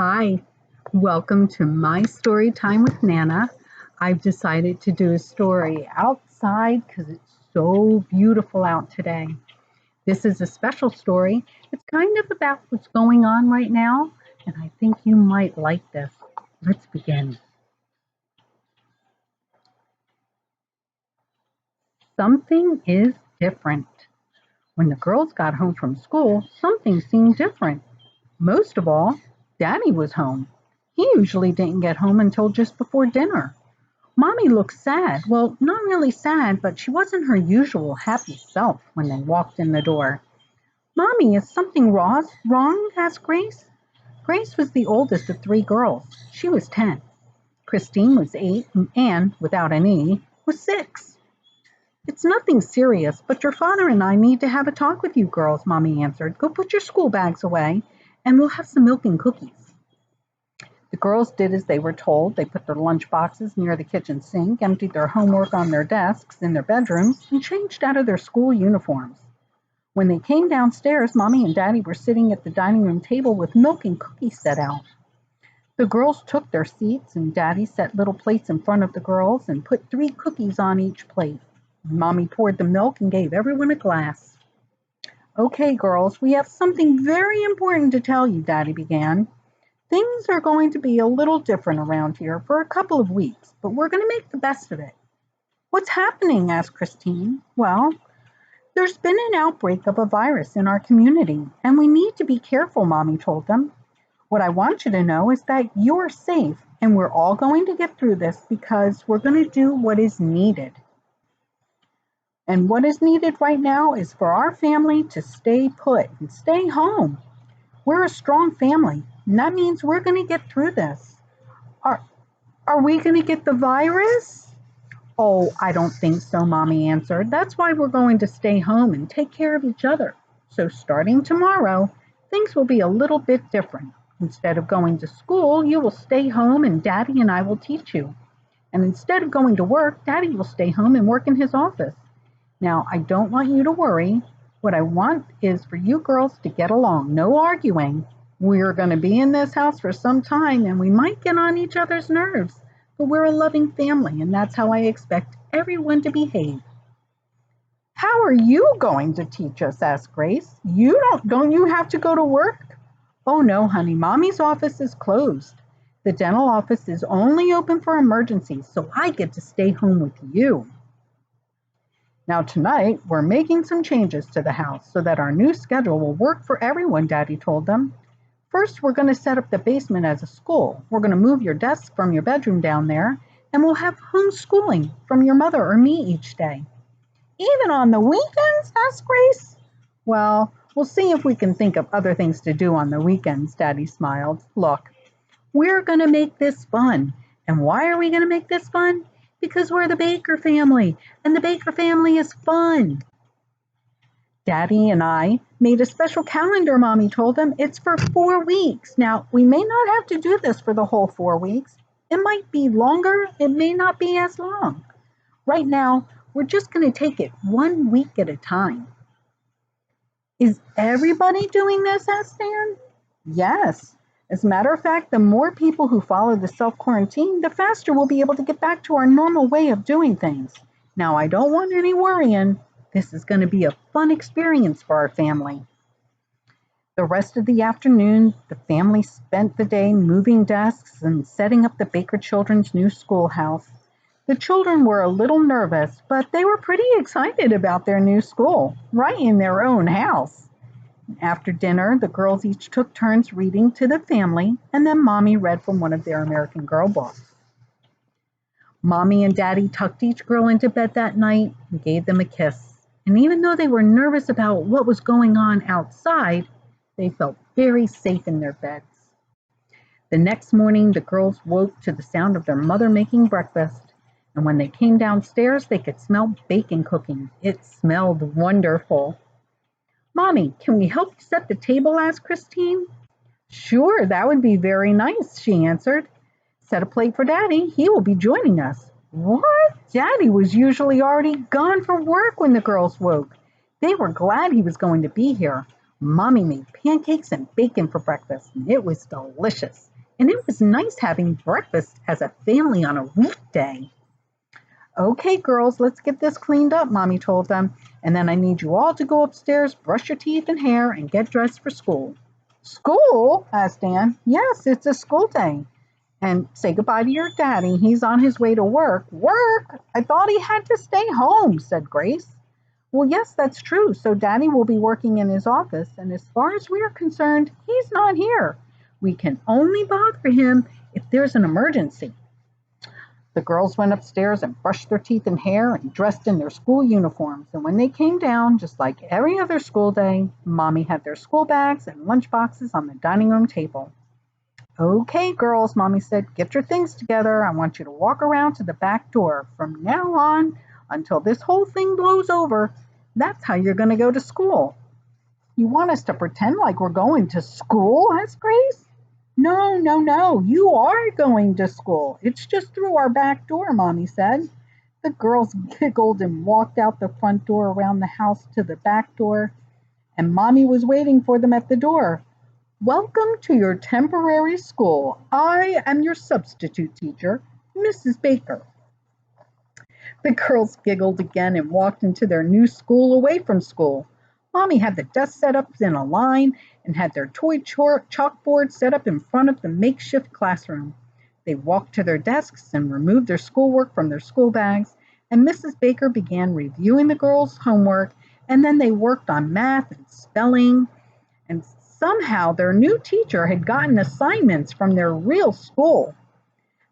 Hi, welcome to my story time with Nana. I've decided to do a story outside because it's so beautiful out today. This is a special story. It's kind of about what's going on right now, and I think you might like this. Let's begin. Something is different. When the girls got home from school, something seemed different. Most of all, Daddy was home. He usually didn't get home until just before dinner. Mommy looked sad. Well, not really sad, but she wasn't her usual happy self when they walked in the door. Mommy, is something wrong? Asked Grace. Grace was the oldest of three girls. She was 10. Christine was 8, and Anne, without an E, was 6. It's nothing serious, but your father and I need to have a talk with you girls, Mommy answered. Go put your school bags away, and we'll have some milk and cookies. The girls did as they were told. They put their lunch boxes near the kitchen sink, emptied their homework on their desks in their bedrooms, and changed out of their school uniforms. When they came downstairs, Mommy and Daddy were sitting at the dining room table with milk and cookies set out. The girls took their seats, and Daddy set little plates in front of the girls and put 3 cookies on each plate. Mommy poured the milk and gave everyone a glass. Okay, girls, we have something very important to tell you, Daddy began. Things are going to be a little different around here for a couple of weeks, but we're going to make the best of it. What's happening? Asked Christine. Well, there's been an outbreak of a virus in our community, and we need to be careful, Mommy told them. What I want you to know is that you're safe, and we're all going to get through this because we're going to do what is needed. And what is needed right now is for our family to stay put and stay home. We're a strong family, and that means we're going to get through this. Are we going to get the virus? Oh, I don't think so, Mommy answered. That's why we're going to stay home and take care of each other. So starting tomorrow, things will be a little bit different. Instead of going to school, you will stay home and Daddy and I will teach you. And instead of going to work, Daddy will stay home and work in his office. Now, I don't want you to worry. What I want is for you girls to get along, no arguing. We're going to be in this house for some time and we might get on each other's nerves, but we're a loving family and that's how I expect everyone to behave. How are you going to teach us? Asked Grace. Don't you have to go to work? Oh no, honey, Mommy's office is closed. The dental office is only open for emergencies, so I get to stay home with you. Now tonight, we're making some changes to the house so that our new schedule will work for everyone, Daddy told them. First, we're going to set up the basement as a school. We're going to move your desk from your bedroom down there, and we'll have homeschooling from your mother or me each day. Even on the weekends? Asked Grace. Well, we'll see if we can think of other things to do on the weekends, Daddy smiled. Look, we're going to make this fun. And why are we going to make this fun? Because we're the Baker family, and the Baker family is fun. Daddy and I made a special calendar, Mommy told them. It's for 4 weeks. Now, we may not have to do this for the whole 4 weeks. It might be longer. It may not be as long. Right now, we're just going to take it 1 week at a time. Is everybody doing this? Asked Anne. Yes. As a matter of fact, the more people who follow the self-quarantine, the faster we'll be able to get back to our normal way of doing things. Now, I don't want any worrying. This is going to be a fun experience for our family. The rest of the afternoon, the family spent the day moving desks and setting up the Baker children's new schoolhouse. The children were a little nervous, but they were pretty excited about their new school, right in their own house. After dinner, the girls each took turns reading to the family, and then Mommy read from one of their American Girl books. Mommy and Daddy tucked each girl into bed that night and gave them a kiss. And even though they were nervous about what was going on outside, they felt very safe in their beds. The next morning, the girls woke to the sound of their mother making breakfast. And when they came downstairs, they could smell bacon cooking. It smelled wonderful. Mommy, can we help you set the table? Asked Christine. Sure, that would be very nice, she answered. Set a plate for Daddy. He will be joining us. What? Daddy was usually already gone for work when the girls woke. They were glad he was going to be here. Mommy made pancakes and bacon for breakfast, and it was delicious. And it was nice having breakfast as a family on a weekday. Okay, girls, let's get this cleaned up, Mommy told them. And then I need you all to go upstairs, brush your teeth and hair, and get dressed for school. School? Asked Dan. Yes, it's a school day. And say goodbye to your daddy. He's on his way to work. Work? I thought he had to stay home, said Grace. Well, yes, that's true. So Daddy will be working in his office, and as far as we are concerned, he's not here. We can only bother him if there's an emergency. The girls went upstairs and brushed their teeth and hair and dressed in their school uniforms. And when they came down, just like every other school day, Mommy had their school bags and lunch boxes on the dining room table. Okay, girls, Mommy said, get your things together. I want you to walk around to the back door. From now on, until this whole thing blows over, that's how you're going to go to school. You want us to pretend like we're going to school? Asked Grace. No. You are going to school. It's just through our back door, Mommy said. The girls giggled and walked out the front door around the house to the back door, and Mommy was waiting for them at the door. Welcome to your temporary school. I am your substitute teacher, Mrs. Baker. The girls giggled again and walked into their new school away from school. Mommy had the desks set up in a line and had their toy chalkboard set up in front of the makeshift classroom. They walked to their desks and removed their schoolwork from their school bags, and Mrs. Baker began reviewing the girls' homework, and then they worked on math and spelling, and somehow their new teacher had gotten assignments from their real school.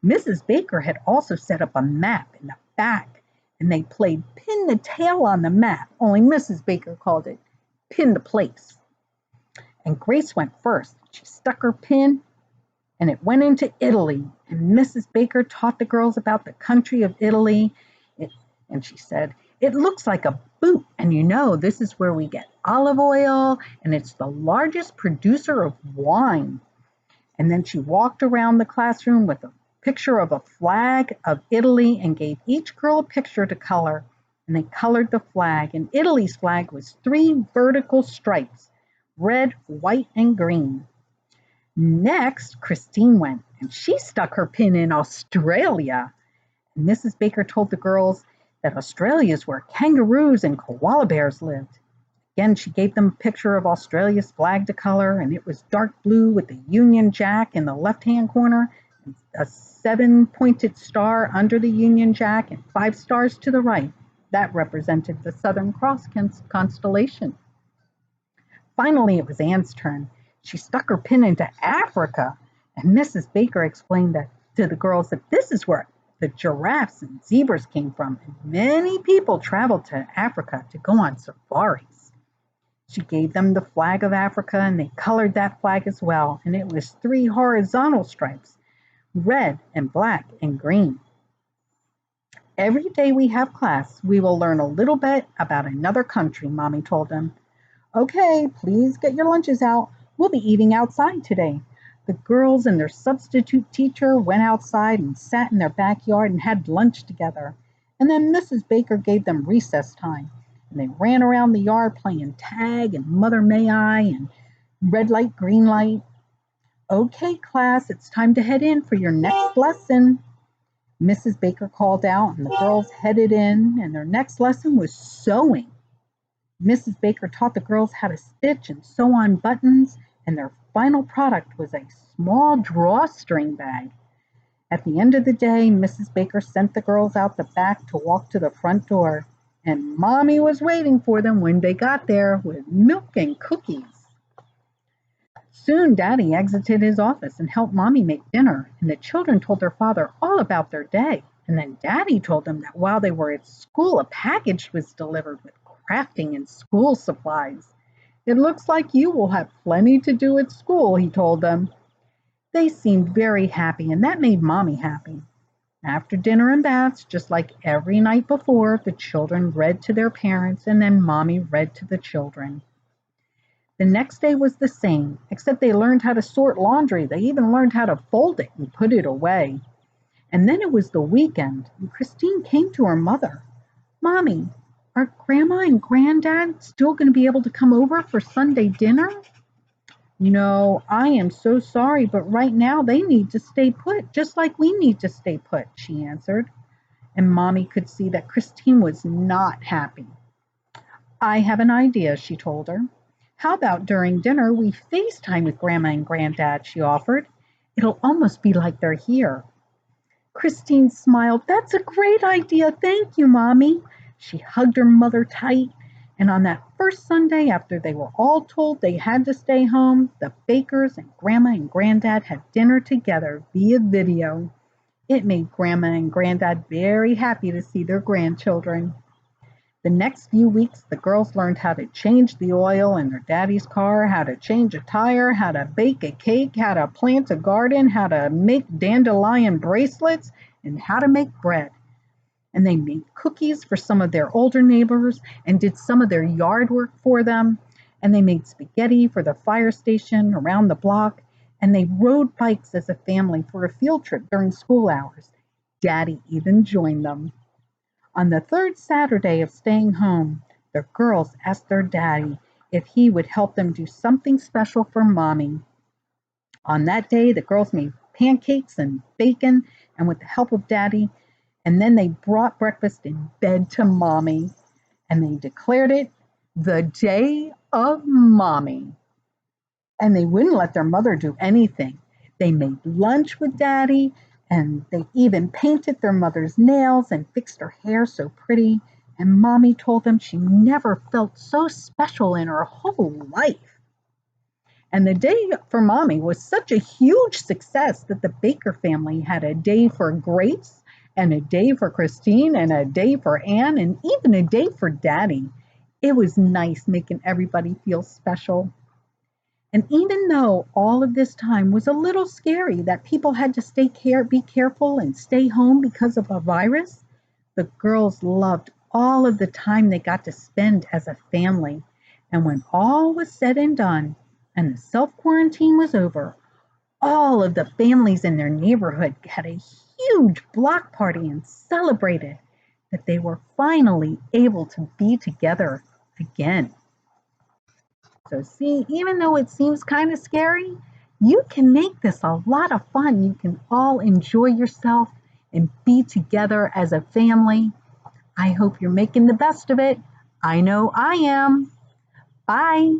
Mrs. Baker had also set up a map in the back, and they played pin the tail on the map, only Mrs. Baker called it pin the place. And Grace went first. She stuck her pin, and it went into Italy. And Mrs. Baker taught the girls about the country of Italy. And she said, it looks like a boot, and you know this is where we get olive oil, and it's the largest producer of wine. And then she walked around the classroom with a picture of a flag of Italy and gave each girl a picture to color. And they colored the flag, and Italy's flag was 3 vertical stripes, red, white, and green. Next, Christine went, and she stuck her pin in Australia. And Mrs. Baker told the girls that Australia is where kangaroos and koala bears lived. Again, she gave them a picture of Australia's flag to color, and it was dark blue with the Union Jack in the left-hand corner, and a 7-pointed star under the Union Jack, and 5 stars to the right. That represented the Southern Cross constellation. Finally, it was Anne's turn. She stuck her pin into Africa, and Mrs. Baker explained that to the girls that this is where the giraffes and zebras came from, and many people traveled to Africa to go on safaris. She gave them the flag of Africa, and they colored that flag as well, and it was 3 horizontal stripes, red and black and green. Every day we have class, we will learn a little bit about another country, Mommy told them. Okay, please get your lunches out. We'll be eating outside today. The girls and their substitute teacher went outside and sat in their backyard and had lunch together. And then Mrs. Baker gave them recess time. And they ran around the yard playing tag and Mother May I and red light, green light. Okay, class, it's time to head in for your next lesson. Mrs. Baker called out, and the girls headed in, and their next lesson was sewing. Mrs. Baker taught the girls how to stitch and sew on buttons, and their final product was a small drawstring bag. At the end of the day, Mrs. Baker sent the girls out the back to walk to the front door, and Mommy was waiting for them when they got there with milk and cookies. Soon Daddy exited his office and helped Mommy make dinner, and the children told their father all about their day. And then Daddy told them that while they were at school, a package was delivered with crafting and school supplies. It looks like you will have plenty to do at school, he told them. They seemed very happy, and that made Mommy happy. After dinner and baths, just like every night before, the children read to their parents, and then Mommy read to the children. The next day was the same, except they learned how to sort laundry. They even learned how to fold it and put it away. And then it was the weekend, and Christine came to her mother. Mommy, Are Grandma and Granddad still going to be able to come over for Sunday dinner? No, I am so sorry, but right now they need to stay put, just like we need to stay put, she answered. And Mommy could see that Christine was not happy. I have an idea, she told her. How about during dinner we FaceTime with Grandma and Granddad, she offered. It'll almost be like they're here. Christine smiled. That's a great idea. Thank you, Mommy. She hugged her mother tight. And on that first Sunday, after they were all told they had to stay home, the Bakers and Grandma and Granddad had dinner together via video. It made Grandma and Granddad very happy to see their grandchildren. The next few weeks, the girls learned how to change the oil in their daddy's car, how to change a tire, how to bake a cake, how to plant a garden, how to make dandelion bracelets, and how to make bread. And they made cookies for some of their older neighbors and did some of their yard work for them. And they made spaghetti for the fire station around the block. And they rode bikes as a family for a field trip during school hours. Daddy even joined them. On the third Saturday of staying home, the girls asked their daddy if he would help them do something special for Mommy. On that day, the girls made pancakes and bacon, and with the help of Daddy, and then they brought breakfast in bed to Mommy, and they declared it the Day of Mommy. And they wouldn't let their mother do anything. They made lunch with Daddy, and they even painted their mother's nails and fixed her hair so pretty. And Mommy told them she never felt so special in her whole life. And the day for Mommy was such a huge success that the Baker family had a day for Grace, and a day for Christine, and a day for Anne, and even a day for Daddy. It was nice making everybody feel special. And even though all of this time was a little scary that people had to be careful and stay home because of a virus, the girls loved all of the time they got to spend as a family. And when all was said and done and the self-quarantine was over, all of the families in their neighborhood had a huge block party and celebrated that they were finally able to be together again. So see, even though it seems kind of scary, you can make this a lot of fun. You can all enjoy yourself and be together as a family. I hope you're making the best of it. I know I am. Bye.